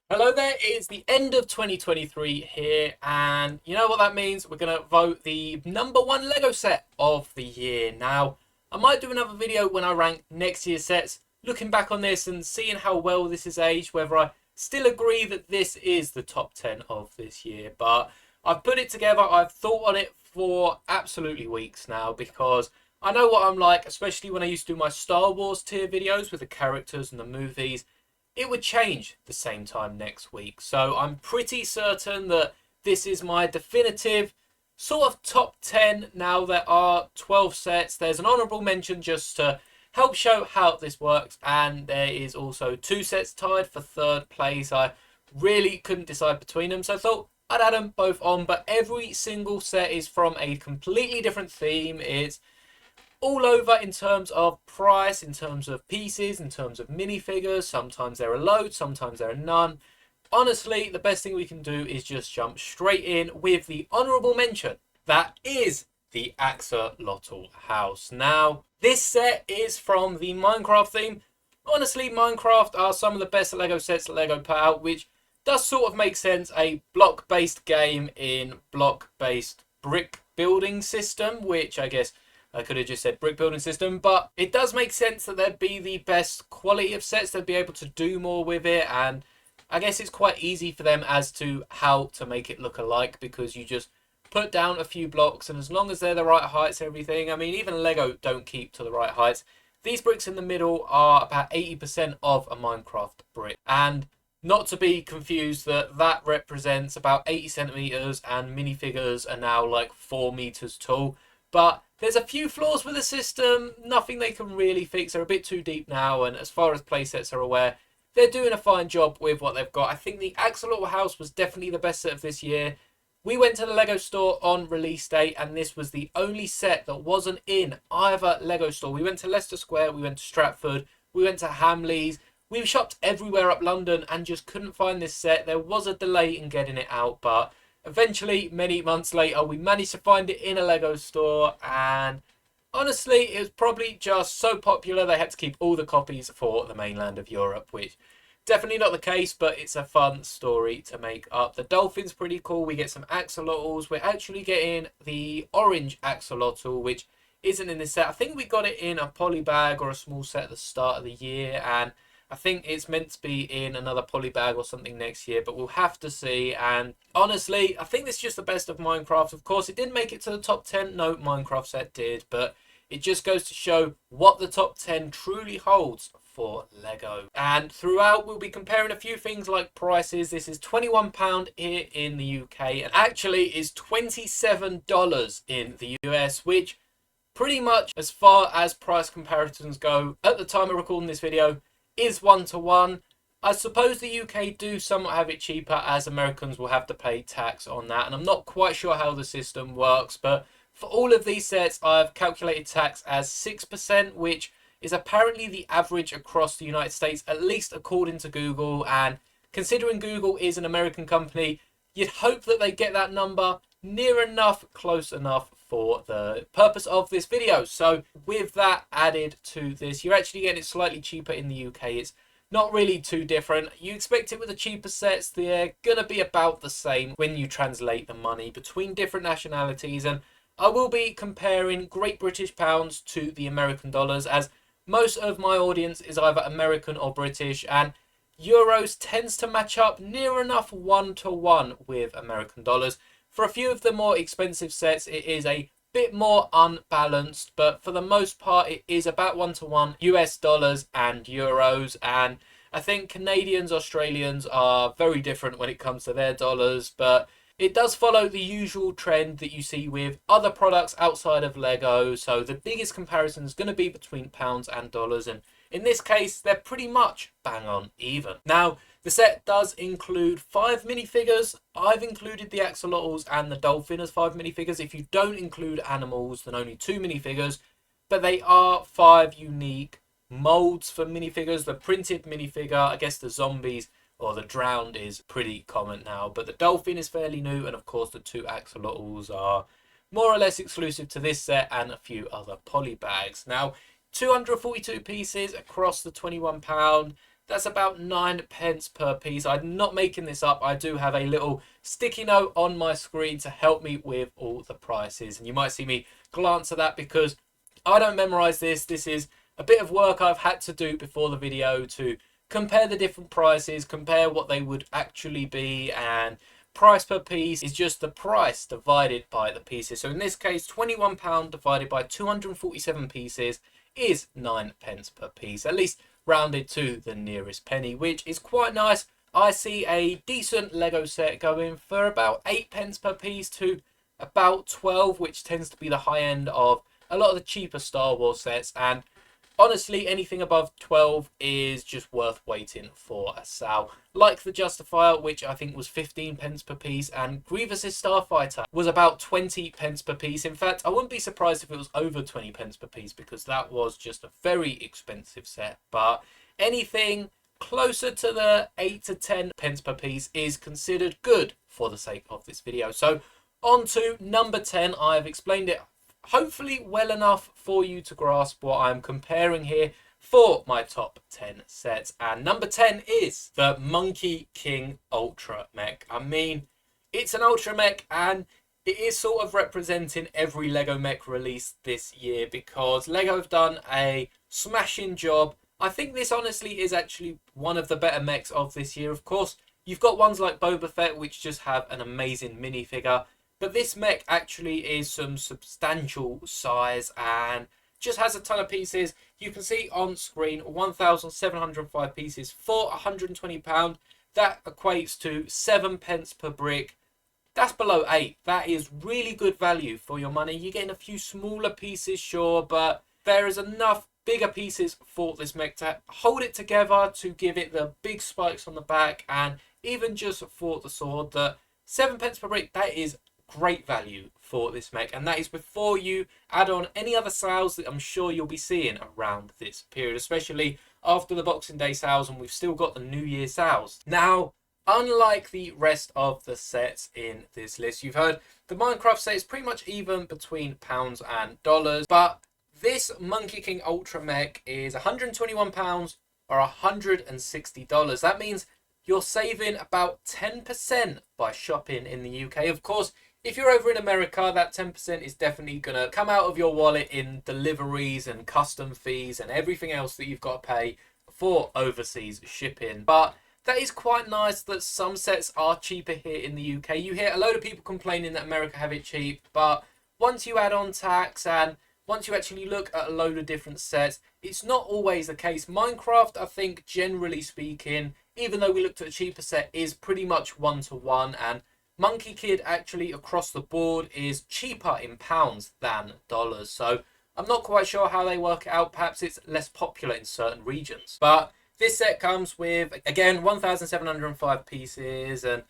Hello there, it's the end of 2023 here, and you know what that means? We're going to vote the number one Lego set of the year. Now, I might do another video when I rank next year's sets, looking back on this and seeing how well this has aged, whether I still agree that this is the top 10 of this year. But I've put it together, I've thought on it for absolutely weeks now, because I know what I'm like, especially when I used to do my Star Wars tier videos with the characters and the movies. It would change the same time next week. So I'm pretty certain that this is my definitive sort of top 10. Now there are 12 sets. There's an honourable mention just to help show how this works. And there is also two sets tied for third place. I really couldn't decide between them. So I thought I'd add them both on. But every single set is from a completely different theme. It's all over in terms of price, in terms of pieces, in terms of minifigures. Sometimes there are loads, sometimes there are none. Honestly, the best thing we can do is just jump straight in with the honourable mention. That is the Axolotl house. Now, this set is from the Minecraft theme. Honestly, Minecraft are some of the best Lego sets that Lego put out, which does sort of make sense. A block-based game in block-based brick building system, which I guess I could have just said brick building system, but it does make sense that there'd be the best quality of sets. They'd be able to do more with it, and I guess it's quite easy for them as to how to make it look alike, because you just put down a few blocks, and as long as they're the right heights, everything. I mean, even Lego don't keep to the right heights. These bricks in the middle are about 80% of a Minecraft brick, and not to be confused that that represents about 80 centimeters, and minifigures are now like 4 meters tall. But there's a few flaws with the system, nothing they can really fix. They're a bit too deep now, and as far as playsets are aware, they're doing a fine job with what they've got. I think the Axolotl house was definitely the best set of this year. We went to the Lego store on release day, and this was the only set that wasn't in either Lego store. We went to Leicester Square, we went to Stratford, we went to Hamleys. We shopped everywhere up London and just couldn't find this set. There was a delay in getting it out, but eventually, many months later, we managed to find it in a Lego store, and honestly, it was probably just so popular they had to keep all the copies for the mainland of Europe, which definitely not the case, but it's a fun story to make up. The dolphin's pretty cool. We get some axolotls. We're actually getting the orange axolotl, which isn't in this set. I think we got it in a poly bag or a small set at the start of the year, and I think it's meant to be in another poly bag or something next year, but we'll have to see. And honestly, I think this is just the best of Minecraft. Of course, it didn't make it to the top 10. No Minecraft set did, but it just goes to show what the top 10 truly holds for Lego. And throughout, we'll be comparing a few things like prices. This is £21 here in the UK, and actually is $27 in the US, which pretty much, as far as price comparisons go, at the time of recording this video, is 1-to-1. I suppose the UK do somewhat have it cheaper, as Americans will have to pay tax on that, and I'm not quite sure how the system works, but for all of these sets I've calculated tax as 6%, which is apparently the average across the United States, at least according to Google. And considering Google is an American company, you'd hope that they get that number near enough, close enough for the purpose of this video. So with that added to this, you're actually getting it slightly cheaper in the UK. It's not really too different. You expect it with the cheaper sets. They're going to be about the same when you translate the money between different nationalities. And I will be comparing Great British pounds to the American dollars, as most of my audience is either American or British, and euros tends to match up near enough 1-to-1 with American dollars. For a few of the more expensive sets, it is a bit more unbalanced, but for the most part, it is about 1-to-1 US dollars and euros. And I think Canadians, Australians are very different when it comes to their dollars, but it does follow the usual trend that you see with other products outside of Lego. So the biggest comparison is going to be between pounds and dollars, and in this case, they're pretty much bang on even. Now, the set does include 5 minifigures. I've included the axolotls and the dolphin as 5 minifigures. If you don't include animals, then only 2 minifigures. But they are 5 unique molds for minifigures. The printed minifigure, I guess the zombies or the drowned is pretty common now. But the dolphin is fairly new. And of course, the 2 axolotls are more or less exclusive to this set and a few other poly bags. Now, 242 pieces across the £21. That's about 9p per piece. I'm not making this up. I do have a little sticky note on my screen to help me with all the prices. And you might see me glance at that because I don't memorize this. This is a bit of work I've had to do before the video to compare the different prices, compare what they would actually be, and price per piece is just the price divided by the pieces. So in this case, £21 divided by 247 pieces is 9p per piece, at least rounded to the nearest penny, which is quite nice. I see a decent Lego set going for about 8p per piece to about 12, which tends to be the high end of a lot of the cheaper Star Wars sets. And honestly, anything above 12 is just worth waiting for a sale. Like the Justifier, which I think was 15p per piece, and Grievous's Starfighter was about 20p per piece. In fact, I wouldn't be surprised if it was over 20p per piece because that was just a very expensive set. But anything closer to the 8 to 10p per piece is considered good for the sake of this video. So on to number 10. I've explained it hopefully well enough for you to grasp what I'm comparing here for my top 10 sets. And number 10 is the Monkey King Ultra Mech. I mean, it's an Ultra Mech and it is sort of representing every Lego mech released this year because Lego have done a smashing job. I think this honestly is actually one of the better mechs of this year. Of course, you've got ones like Boba Fett, which just have an amazing minifigure. But this mech actually is some substantial size and just has a ton of pieces. You can see on screen 1,705 pieces for £120. That equates to 7p per brick. That's below 8. That is really good value for your money. You're getting a few smaller pieces, sure, but there is enough bigger pieces for this mech to hold it together, to give it the big spikes on the back, and even just for the sword, that 7p per brick, that is great value for this mech, and that is before you add on any other sales that I'm sure you'll be seeing around this period, especially after the Boxing Day sales, and we've still got the New Year sales. Now, unlike the rest of the sets in this list, you've heard the Minecraft set is pretty much even between pounds and dollars, but this Monkey King Ultra Mech is £121 or $160. That means you're saving about 10% by shopping in the UK. Of course, if you're over in America, that 10% is definitely going to come out of your wallet in deliveries and custom fees and everything else that you've got to pay for overseas shipping. But that is quite nice that some sets are cheaper here in the UK. You hear a load of people complaining that America have it cheap, but once you add on tax and once you actually look at a load of different sets, it's not always the case. Minecraft, I think, generally speaking, even though we looked at a cheaper set, is pretty much one-to-one, and Monkey Kid actually across the board is cheaper in pounds than dollars. So I'm not quite sure how they work it out. Perhaps it's less popular in certain regions. But this set comes with, again, 1,705 pieces and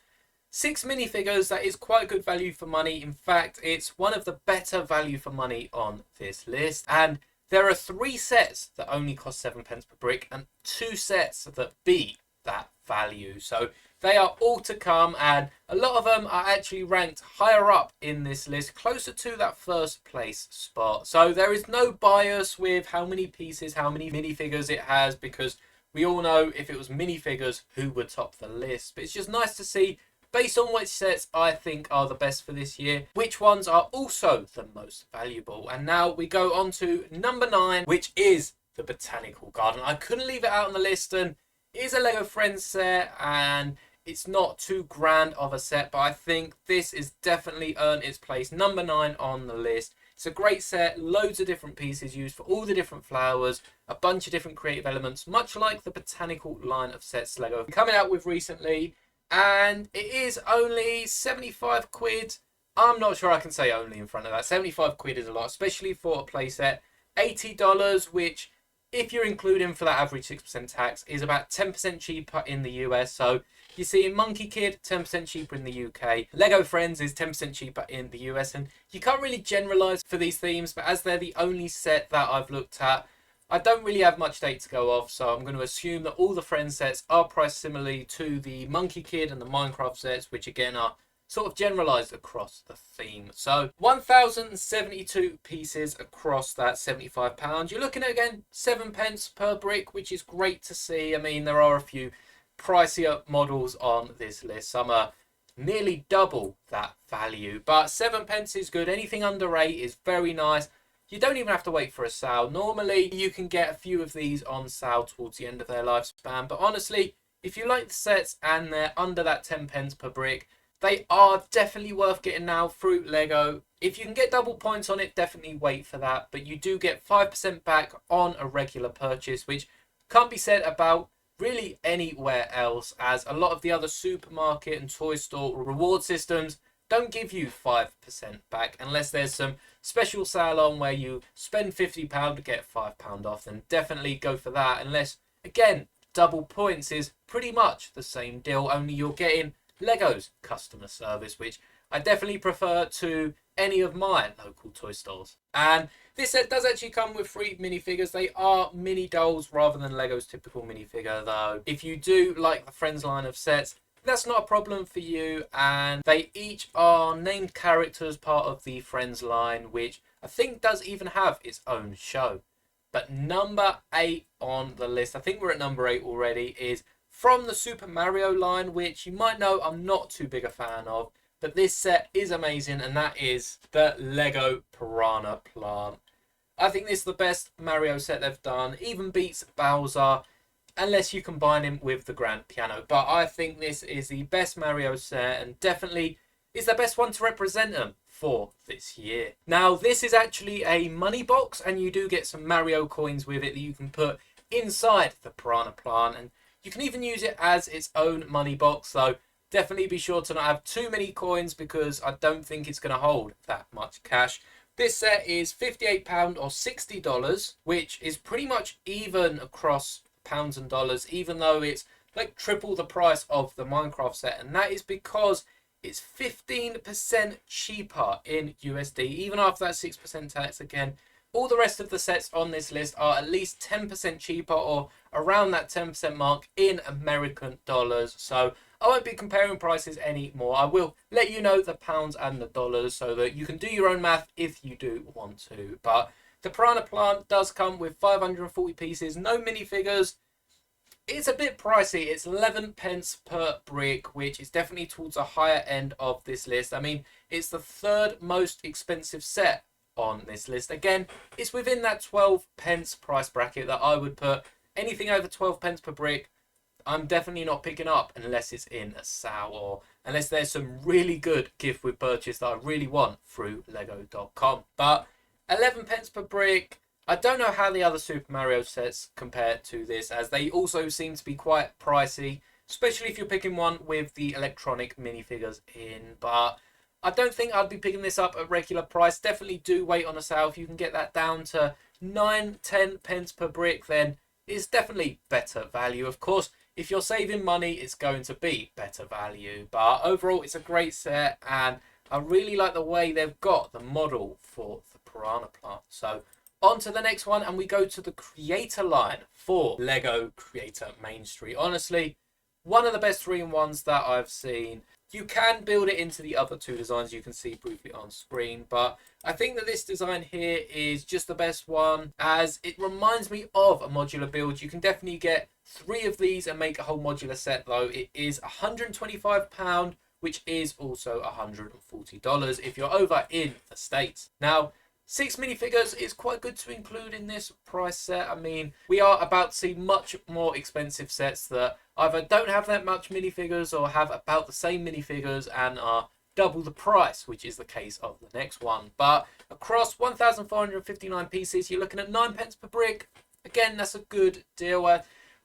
6 minifigures. That is quite good value for money. In fact, it's one of the better value for money on this list. And there are 3 sets that only cost 7p per brick and 2 sets that beat that value. So they are all to come, and a lot of them are actually ranked higher up in this list, closer to that first place spot. So there is no bias with how many pieces, how many minifigures it has, because we all know if it was minifigures, who would top the list. But it's just nice to see, based on which sets I think are the best for this year, which ones are also the most valuable. And now we go on to number 9, which is the Botanical Garden. I couldn't leave it out on the list, and it is a Lego Friends set, and it's not too grand of a set, but I think this is definitely earned its place. Number 9 on the list. It's a great set, loads of different pieces used for all the different flowers, a bunch of different creative elements, much like the Botanical line of sets Lego coming out with recently. And it is only 75 quid. I'm not sure I can say only in front of that. 75 quid is a lot, especially for a playset. $80, which, if you're including for that average 6% tax, is about 10% cheaper in the US. So you see in Monkey Kid, 10% cheaper in the UK. Lego Friends is 10% cheaper in the US. And you can't really generalize for these themes, but as they're the only set that I've looked at, I don't really have much data to go off, so I'm going to assume that all the Friends sets are priced similarly to the Monkey Kid and the Minecraft sets, which again are sort of generalized across the theme. So 1,072 pieces across that £75. You're looking at, again, 7 pence per brick, which is great to see. I mean, there are a few pricier models on this list. Some are nearly double that value, but 7 pence is good. Anything under 8 is very nice. You don't even have to wait for a sale. Normally, you can get a few of these on sale towards the end of their lifespan. But honestly, if you like the sets and they're under that 10 pence per brick, they are definitely worth getting now through Lego. If you can get double points on it, definitely wait for that. But you do get 5% back on a regular purchase, which can't be said about really anywhere else, as a lot of the other supermarket and toy store reward systems don't give you 5% back unless there's some special sale on where you spend £50 to get £5 off. Then definitely go for that, unless, again, double points is pretty much the same deal, only you're getting Lego's customer service, which I definitely prefer to any of my local toy stores. And this set does actually come with 3 minifigures. They are mini dolls rather than Lego's typical minifigure, though. If you do like the Friends line of sets, that's not a problem for you, and they each are named characters, part of the Friends line, which I think does even have its own show. But number 8 on the list, I think we're at number 8 already, is from the Super Mario line, which you might know I'm not too big a fan of, but this set is amazing, and that is the Lego Piranha Plant. I think this is the best Mario set they've done, even beats Bowser, unless you combine him with the grand piano. But I think this is the best Mario set, and definitely is the best one to represent them for this year. Now, this is actually a money box, and you do get some Mario coins with it that you can put inside the Piranha Plant, and you can even use it as its own money box. So definitely be sure to not have too many coins, because I don't think it's going to hold that much cash. This set is £58 or $60, which is pretty much even across pounds and dollars, even though it's like triple the price of the Minecraft set, and that is because it's 15% cheaper in USD, even after that 6% tax. Again, all the rest of the sets on this list are at least 10% cheaper, or around that 10% mark in American dollars. So I won't be comparing prices anymore. I will let you know the pounds and the dollars so that you can do your own math if you do want to. But the Piranha Plant does come with 540 pieces, no minifigures. It's a bit pricey. It's 11 pence per brick, which is definitely towards the higher end of this list. I mean, it's the 3rd most expensive set on this list. Again, it's within that 12 pence price bracket that I would put. Anything over 12 pence per brick, I'm definitely not picking up unless it's in a sale, or unless there's some really good gift with purchase that I really want through lego.com. But 11 pence per brick, I don't know how the other Super Mario sets compare to this, as they also seem to be quite pricey, especially if you're picking one with the electronic minifigures in. But I don't think I'd be picking this up at regular price. Definitely do wait on a sale. If you can get that down to 9-10 pence per brick, then it's definitely better value. Of course, if you're saving money, it's going to be better value. But overall, it's a great set, and I really like the way they've got the model for the Piranha Plant. So on to the next one, and we go to the Creator line for Lego Creator Main Street. Honestly, one of the best 3-in-1s that I've seen. You can build it into the other 2 designs you can see briefly on screen, but I think that this design here is just the best one, as it reminds me of a modular build. You can definitely get 3 of these and make a whole modular set, though. It is £125, which is also $140 if you're over in the States. Now, 6 minifigures is quite good to include in this price set. I mean, we are about to see much more expensive sets that either don't have that much minifigures or have about the same minifigures and are double the price, which is the case of the next one. But across 1,459 pieces, you're looking at 9 pence per brick. Again, that's a good deal. I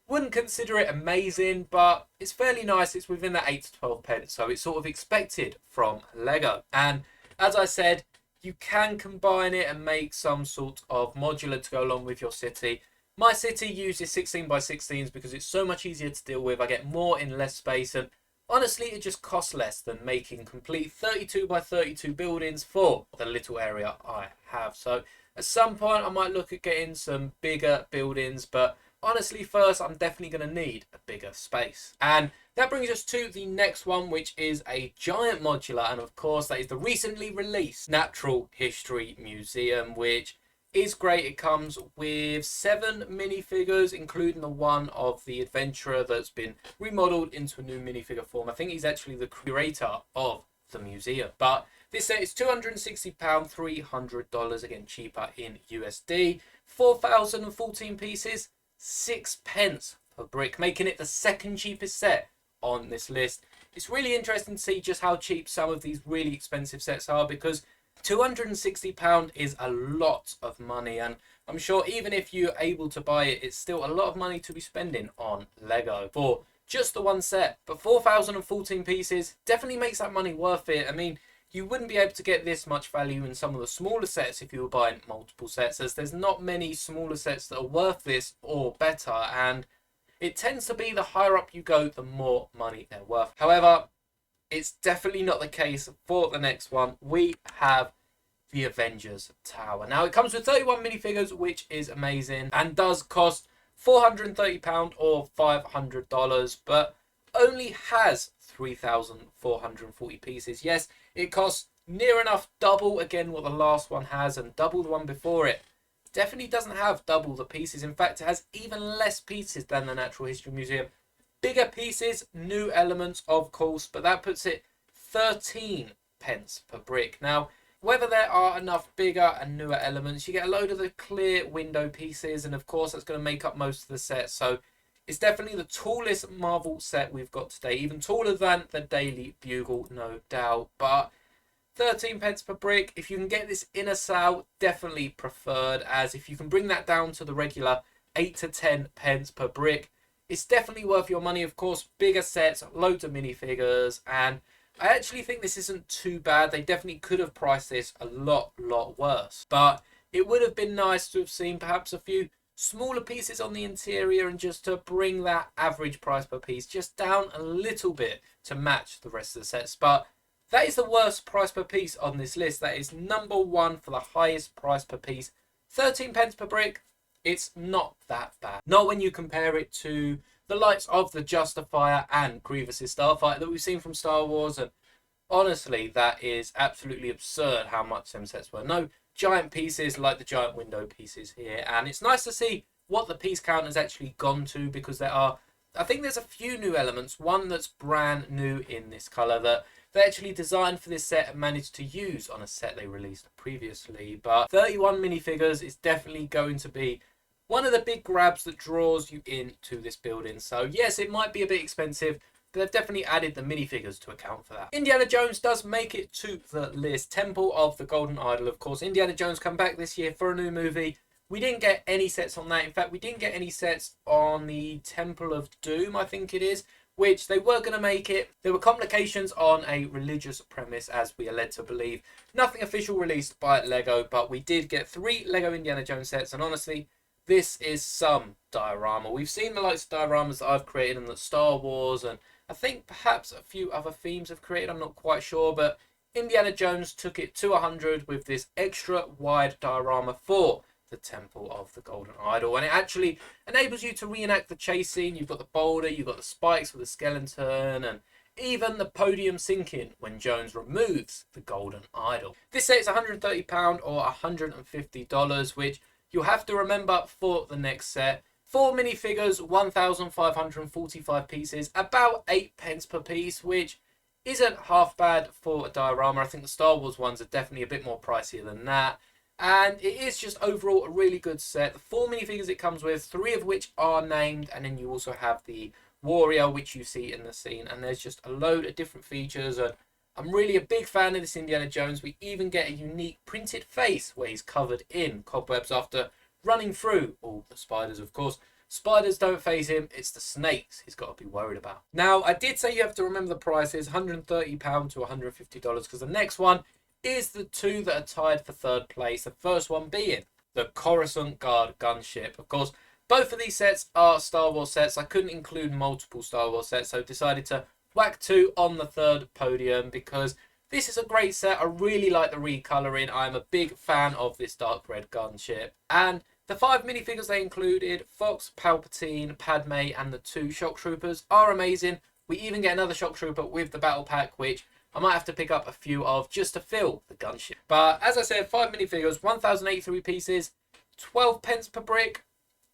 wouldn't consider it amazing, but it's fairly nice. It's within that 8 to 12 pence, so it's sort of expected from Lego. And as I said, you can combine it and make some sort of modular to go along with your city. My city uses 16 by 16s because it's so much easier to deal with. I get more in less space, and honestly, it just costs less than making complete 32 by 32 buildings for the little area I have. So at some point, I might look at getting some bigger buildings, but honestly, first, I'm definitely going to need a bigger space. And That brings us to the next one, which is a giant modular, and of course that is the recently released Natural History Museum, which is great. It comes with 7 minifigures, including the one of the adventurer that's been remodeled into a new minifigure form. I think he's actually the curator of the museum. But this set is £260, $300, again cheaper in USD. 4,014 pieces, 6 pence per brick, making it the second cheapest set on this list. It's really interesting to see just how cheap some of these really expensive sets are, because £260 is a lot of money, and I'm sure even if you're able to buy it, it's still a lot of money to be spending on Lego for just the one set. But 4,014 pieces definitely makes that money worth it. I mean, you wouldn't be able to get this much value in some of the smaller sets if you were buying multiple sets, as there's not many smaller sets that are worth this or better, and it tends to be the higher up you go, the more money they're worth. However, it's definitely not the case for the next one. We have the Avengers Tower. Now, it comes with 31 minifigures, which is amazing, and does cost £430 or $500, but only has 3,440 pieces. Yes, it costs near enough double again what the last one has, and double the one before it. Definitely doesn't have double the pieces. In fact, it has even less pieces than the Natural History Museum. Bigger pieces, new elements, of course, but that puts it 13 pence per brick. Now, whether there are enough bigger and newer elements, you get a load of the clear window pieces, and of course that's going to make up most of the set. So it's definitely the tallest Marvel set we've got today, even taller than the Daily Bugle, no doubt. But 13 pence per brick, if you can get this in a sale, definitely preferred, as if you can bring that down to the regular 8 to 10 pence per brick, it's definitely worth your money. Of course, bigger sets, loads of minifigures, and I actually think this isn't too bad. They definitely could have priced this a lot worse, but it would have been nice to have seen perhaps a few smaller pieces on the interior, and just to bring that average price per piece just down a little bit to match the rest of the sets. But that is the worst price per piece on this list. That is number one for the highest price per piece. 13 pence per brick. It's not that bad. Not when you compare it to the likes of the Justifier and Grievous's Starfighter that we've seen from Star Wars. And honestly, that is absolutely absurd how much them sets were. No giant pieces like the giant window pieces here. And it's nice to see what the piece count has actually gone to, because there are, I think there's a few new elements. One that's brand new in this colour that they actually designed for this set and managed to use on a set they released previously. But 31 minifigures is definitely going to be one of the big grabs that draws you into this building. So yes, it might be a bit expensive, but they've definitely added the minifigures to account for that. Indiana Jones does make it to the list. Temple of the Golden Idol, of course. Indiana Jones come back this year for a new movie. We didn't get any sets on that. In fact, we didn't get any sets on the Temple of Doom, I think it is, which they were going to make it. There were complications on a religious premise, as we are led to believe. Nothing official released by Lego, but we did get 3 Lego Indiana Jones sets, and honestly, this is some diorama. We've seen the likes of dioramas that I've created and that Star Wars, and I think perhaps a few other themes have created, I'm not quite sure, but Indiana Jones took it to 100 with this extra wide diorama for the Temple of the Golden Idol, and it actually enables you to reenact the chase scene. You've got the boulder, you've got the spikes with the skeleton, and even the podium sinking when Jones removes the Golden Idol. This set is £130 or $150, which you'll have to remember for the next set. 4 minifigures, 1,545 pieces, about 8 pence per piece, which isn't half bad for a diorama. I think the Star Wars ones are definitely a bit more pricier than that. And it is just overall a really good set. The 4 minifigures it comes with, 3 of which are named, and then you also have the warrior, which you see in the scene. And there's just a load of different features, and I'm really a big fan of this Indiana Jones. We even get a unique printed face where he's covered in cobwebs after running through all the spiders, of course. Spiders don't faze him, it's the snakes he's got to be worried about. Now, I did say you have to remember the prices, £130 to $150, because the next one is the 2 that are tied for 3rd place. The first one being the Coruscant Guard gunship. Of course, both of these sets are Star Wars sets. I couldn't include multiple Star Wars sets, so decided to whack 2 on the 3rd podium, because this is a great set. I really like the recolouring. I'm a big fan of this dark red gunship. And the 5 minifigures they included, Fox, Palpatine, Padme, and the 2 shock troopers, are amazing. We even get another shock trooper with the battle pack, which I might have to pick up a few of just to fill the gunship. But as I said, 5 minifigures, 1,083 pieces, 12 pence per brick.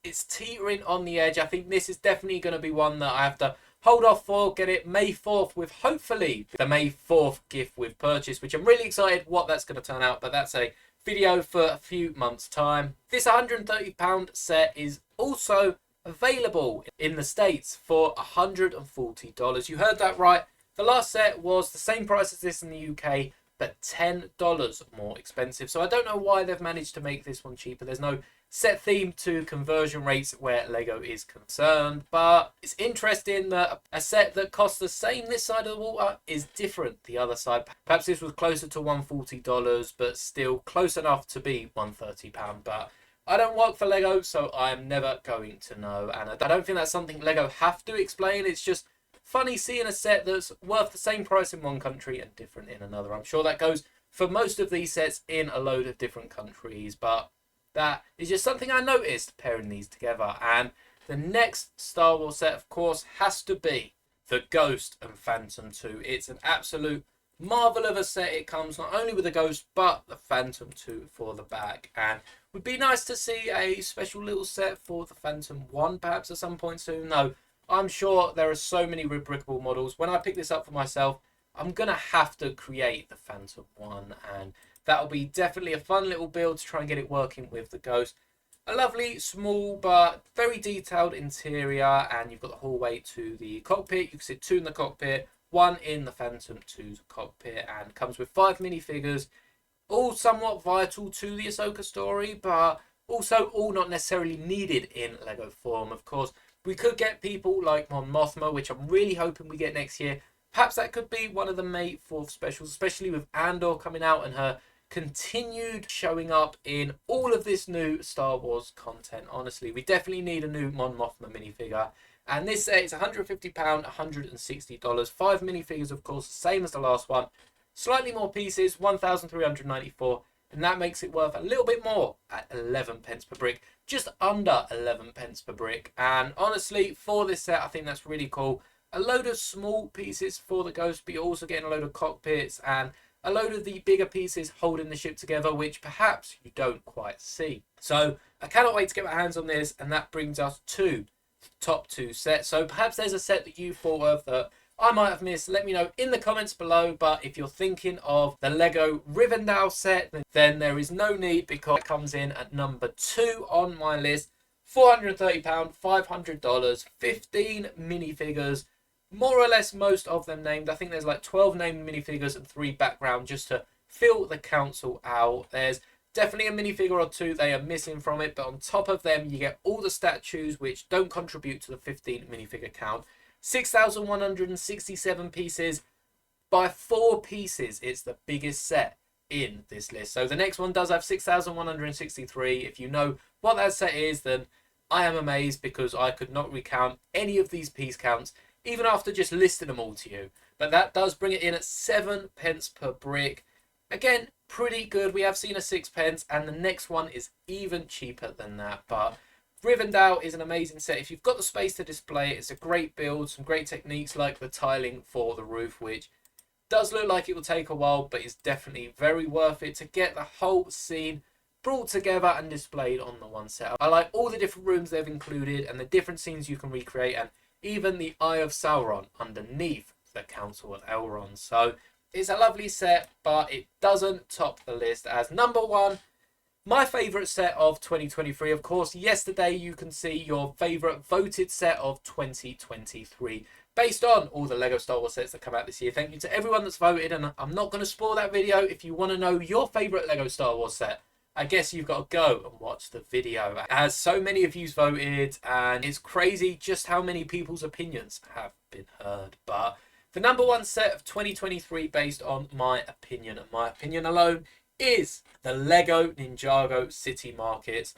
It's teetering on the edge. I think this is definitely going to be one that I have to hold off for, get it May 4th with hopefully the May 4th gift with purchase, which I'm really excited what that's going to turn out, but that's a video for a few months time. This £130 set is also available in the States for $140. You heard that right. The last set was the same price as this in the UK, but $10 more expensive. So I don't know why they've managed to make this one cheaper. There's no set theme to conversion rates where Lego is concerned, but it's interesting that a set that costs the same this side of the water is different the other side. Perhaps this was closer to $140, but still close enough to be £130. But I don't work for Lego, so I'm never going to know, and I don't think that's something Lego have to explain. It's just funny seeing a set that's worth the same price in one country and different in another. I'm sure that goes for most of these sets in a load of different countries, but that is just something I noticed pairing these together. And the next Star Wars set, of course, has to be the Ghost and Phantom 2. It's an absolute marvel of a set. It comes not only with the Ghost, but the Phantom 2 for the back. And it would be nice to see a special little set for the Phantom 1, perhaps at some point soon. No, I'm sure there are so many rebrickable models. When I pick this up for myself, I'm going to have to create the Phantom 1, and that'll be definitely a fun little build to try and get it working with the Ghost. A lovely, small, but very detailed interior, and you've got the hallway to the cockpit. You can sit 2 in the cockpit, 1 in the Phantom 2's cockpit, and comes with 5 minifigures, all somewhat vital to the Ahsoka story, but also all not necessarily needed in Lego form. Of course, we could get people like Mon Mothma, which I'm really hoping we get next year. Perhaps that could be one of the May 4th specials, especially with Andor coming out and her continued showing up in all of this new Star Wars content. Honestly, we definitely need a new Mon Mothma minifigure. And this set is £150, $160. 5 minifigures, of course, same as the last one. Slightly more pieces, 1,394. And that makes it worth a little bit more at 11 pence per brick. Just under 11 pence per brick. And honestly, for this set, I think that's really cool. A load of small pieces for the Ghost, but you're also getting a load of cockpits and a load of the bigger pieces holding the ship together, which perhaps you don't quite see. So I cannot wait to get my hands on this, and that brings us to the top 2 sets. So perhaps there's a set that you thought of that I might have missed. Let me know in the comments below. But if you're thinking of the Lego Rivendell set, then there is no need, because it comes in at number 2 on my list. £430, $500, 15 minifigures. More or less most of them named. I think there's like 12 named minifigures and 3 background just to fill the council out. There's definitely a minifigure or 2 they are missing from it, but on top of them you get all the statues which don't contribute to the 15 minifigure count. 6,167 pieces. By 4 pieces, it's the biggest set in this list. So the next one does have 6,163. If you know what that set is, then I am amazed, because I could not recount any of these piece counts even after just listing them all to you. But that does bring it in at 7 pence per brick. Again, pretty good. We have seen a 6 pence, and the next one is even cheaper than that. But Rivendell is an amazing set. If you've got the space to display it, it's a great build. Some great techniques like the tiling for the roof, which does look like it will take a while, but is definitely very worth it to get the whole scene brought together and displayed on the one set. I like all the different rooms they've included and the different scenes you can recreate, and even the Eye of Sauron underneath the Council of Elrond. So it's a lovely set, but it doesn't top the list as number 1. My favourite set of 2023. Of course, yesterday you can see your favourite voted set of 2023 based on all the Lego Star Wars sets that come out this year. Thank you to everyone that's voted, and I'm not going to spoil that video. If you want to know your favourite Lego Star Wars set, I guess you've got to go and watch the video, as so many of you voted, and it's crazy just how many people's opinions have been heard. But the number 1 set of 2023 based on my opinion, and my opinion alone, is the Lego Ninjago City Markets.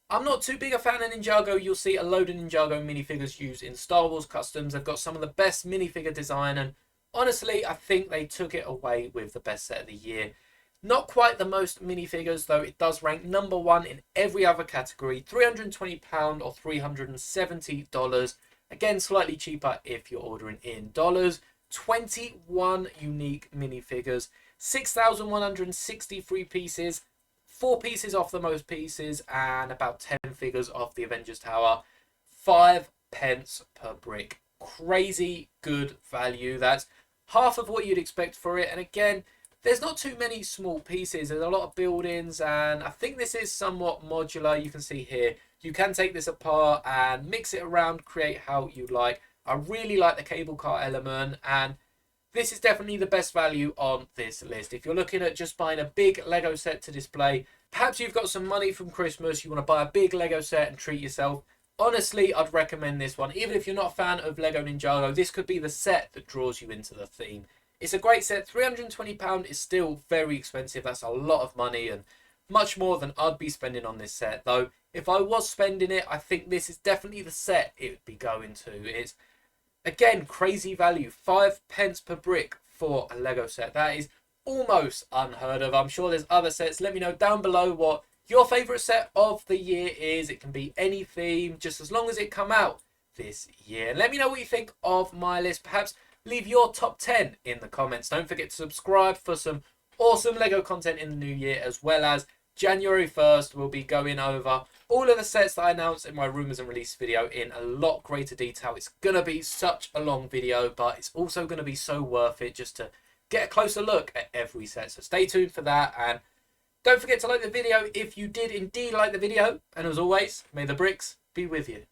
I'm not too big a fan of Ninjago. You'll see a load of Ninjago minifigures used in Star Wars customs. They've got some of the best minifigure design, and honestly, I think they took it away with the best set of the year. Not quite the most minifigures, though it does rank number 1 in every other category. £320 or $370 Again, slightly cheaper if you're ordering in dollars. 21 unique minifigures, 6,163 pieces, 4 pieces off the most pieces, and about 10 figures off the Avengers Tower. 5 pence per brick. Crazy good value. That's half of what you'd expect for it. And again, there's not too many small pieces. There's a lot of buildings, and I think this is somewhat modular. You can see here, you can take this apart and mix it around, create how you like. I really like the cable car element, and this is definitely the best value on this list. If you're looking at just buying a big Lego set to display, perhaps you've got some money from Christmas, you want to buy a big Lego set and treat yourself, honestly, I'd recommend this one. Even if you're not a fan of Lego Ninjago, this could be the set that draws you into the theme. It's a great set. £320 is still very expensive. That's a lot of money and much more than I'd be spending on this set. Though, if I was spending it, I think this is definitely the set it would be going to. It's, again, crazy value. 5 pence per brick for a Lego set. That is almost unheard of. I'm sure there's other sets. Let me know down below what your favourite set of the year is. It can be any theme, just as long as it come out this year. And let me know what you think of my list. Perhaps leave your top 10 in the comments. Don't forget to subscribe for some awesome Lego content in the new year, as well as January 1st, we'll be going over all of the sets that I announced in my rumours and release video in a lot greater detail. It's going to be such a long video, but it's also going to be so worth it just to get a closer look at every set. So stay tuned for that, and don't forget to like the video if you did indeed like the video. And as always, may the bricks be with you.